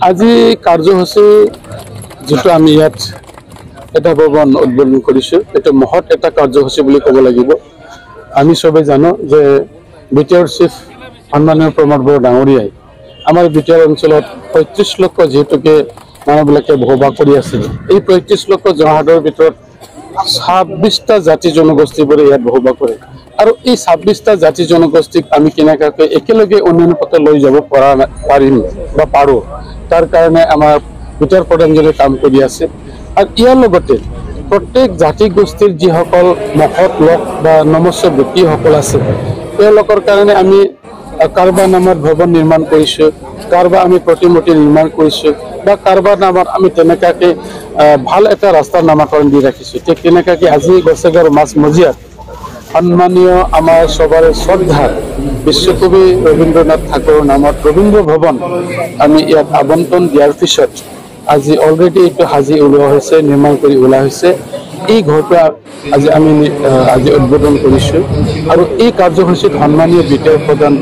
আজি কাৰ্যসূচী যেটো আমি ইয়াত এটা ভৱন উদ্বোধন কৰিছো এটা মহৎ এটা কাৰ্যসূচী বুলি ক'ব লাগিব আমি সবে জানো যে বিটিআৰ চিফ সন্মানীয় প্ৰমোদ বড়ো ডাঙৰীয়াই আমাৰ বিটিআৰ অঞ্চলত 35 লক্ষ যেহেতুকে মানুহবিলাকে বসবাস কৰি আছে এই 35 লক্ষ জনসাধাৰণৰ ভিতৰত 26টা জাতি জনগোষ্ঠীবোৰে ইয়াত বসবাস কৰে আৰু এই 26টা জাতি জনগোষ্ঠীক আমি কেনেকৈ একেলগে উন্নয়ন পথে লৈ যাব পাৰিম বা পাৰো তাৰ কাৰণে আমাৰ বিটিআৰ প্ৰধানজনে কাম কৰি আছে আৰু ইয়াৰ লগতে প্ৰত্যেক জাতি গোষ্ঠীৰ যিসকল মহৎ লোক বা নমস্য ব্যক্তিসকল আছে তেওঁলোকৰ কাৰণে আমি কাৰোবাৰ নামত ভৱন নিৰ্মাণ কৰিছো কাৰোবাৰ আমি প্ৰতিমূৰ্তি নিৰ্মাণ কৰিছো বা কাৰোবাৰ নামত আমি তেনেকাকে ভাল এটা ৰাস্তাৰ নামকৰণ দি ৰাখিছো ঠিক তেনেকাকে আজি গছেগাঁৱৰ মাছমজিয়াত সন্মানীয় আমাৰ সবৰে শ্ৰদ্ধা বিশ্বকবি ৰবীন্দ্ৰনাথ ঠাকুৰৰ নামত ৰবীন্দ্ৰ ভৱন আমি ইয়াত আবণ্টন দিয়াৰ পিছত আজি অলৰেডি এইটো সাজি ওলোৱা হৈছে নিৰ্মাণ কৰি ওলোৱা হৈছে এই ঘৰটো আজি আমি আজি উদ্বোধন কৰিছো আৰু এই কাৰ্যসূচীত সন্মানীয় বিটিআৰ প্ৰধান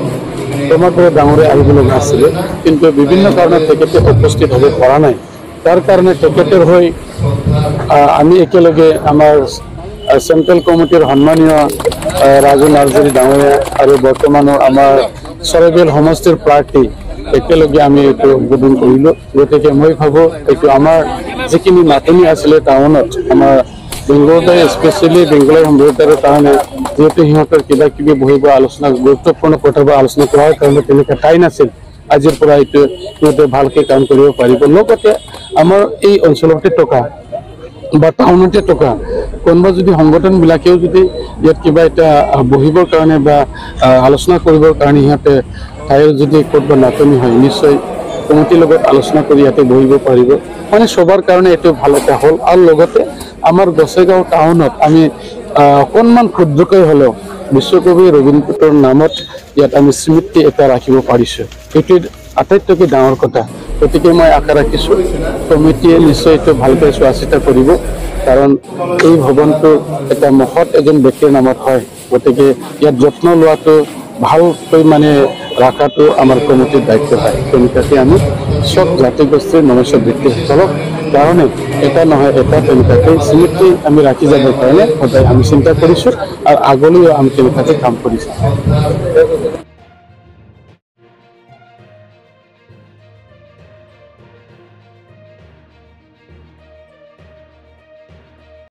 প্ৰমোদ বড়ো ডাঙৰীয়া আহিব লগা আছিল কিন্তু বিভিন্ন কাৰণত তেখেতে উপস্থিত হ'ব পৰা নাই তাৰ কাৰণে তেখেতৰ হৈ আমি একেলগে আমাৰ চেন্ট্ৰেল কমিটিৰ সন্মানীয় ৰাজু নাৰ্জাৰী ডাঙৰীয়া আৰু বৰ্তমানৰ আমাৰ চৰাইবিল সমষ্টিৰ প্ৰাৰ্থী একেলগে আমি এইটো উদ্বোধন কৰিলোঁ গতিকে মই ভাবোঁ এইটো আমাৰ যিখিনি নাটনি আছিলে টাউনত আমাৰ বেংগলতে স্পেচিয়েলি বেংগলৰ সম্ভৱতাৰ কাৰণে যেহেতু সিহঁতৰ কিবা কিবি বহিব আলোচনা গুৰুত্বপূৰ্ণ কথাবোৰ আলোচনা কৰাৰ কাৰণে তেনেকৈ ঠাই নাছিল আজিৰ পৰা এইটো সিহঁতে ভালকৈ কাম কৰিব পাৰিব লগতে আমাৰ এই অঞ্চলতে থকা বা টাউনতে থকা কোনোবা যদি সংগঠনবিলাকেও যদি ইয়াত কিবা এটা বহিবৰ কাৰণে বা আলোচনা কৰিবৰ কাৰণে সিহঁতে ঠাইৰ যদি ক'ৰবাত নাটনি হয় নিশ্চয় কমিটিৰ লগত আলোচনা কৰি ইয়াতে বহিব পাৰিব মানে সবৰ কাৰণে এইটো ভাল এটা হ'ল আৰু লগতে আমাৰ গছেগাঁও টাউনত আমি অকণমান ক্ষুদ্ৰকৈ হ'লেও বিশ্বকবি ৰবীন্দ্ৰনাথৰ নামত ইয়াত আমি স্মৃতি এটা ৰাখিব পাৰিছোঁ এইটো আটাইতকৈ ডাঙৰ কথা গতিকে মই আশা ৰাখিছোঁ কমিটিয়ে নিশ্চয় এইটো ভালকৈ চোৱা চিতা কৰিব কাৰণ এই ভৱনটো এটা মহৎ এজন ব্যক্তিৰ নামত হয় গতিকে ইয়াত যত্ন লোৱাটো ভালকৈ মানে ৰখাটো আমাৰ কমিটিৰ দায়িত্ব হয় তেনেকুৱাকৈ আমি চব জাতি গোষ্ঠীৰ নমস্য ব্যক্তিসকলক কাৰণে এটা নহয় এটা তেনেকুৱাকৈ স্মৃতি আমি ৰাখি যাবৰ কাৰণে সদায় আমি চিন্তা কৰিছোঁ আৰু আগলৈও আমি তেনেকুৱাকৈ কাম কৰিছোঁ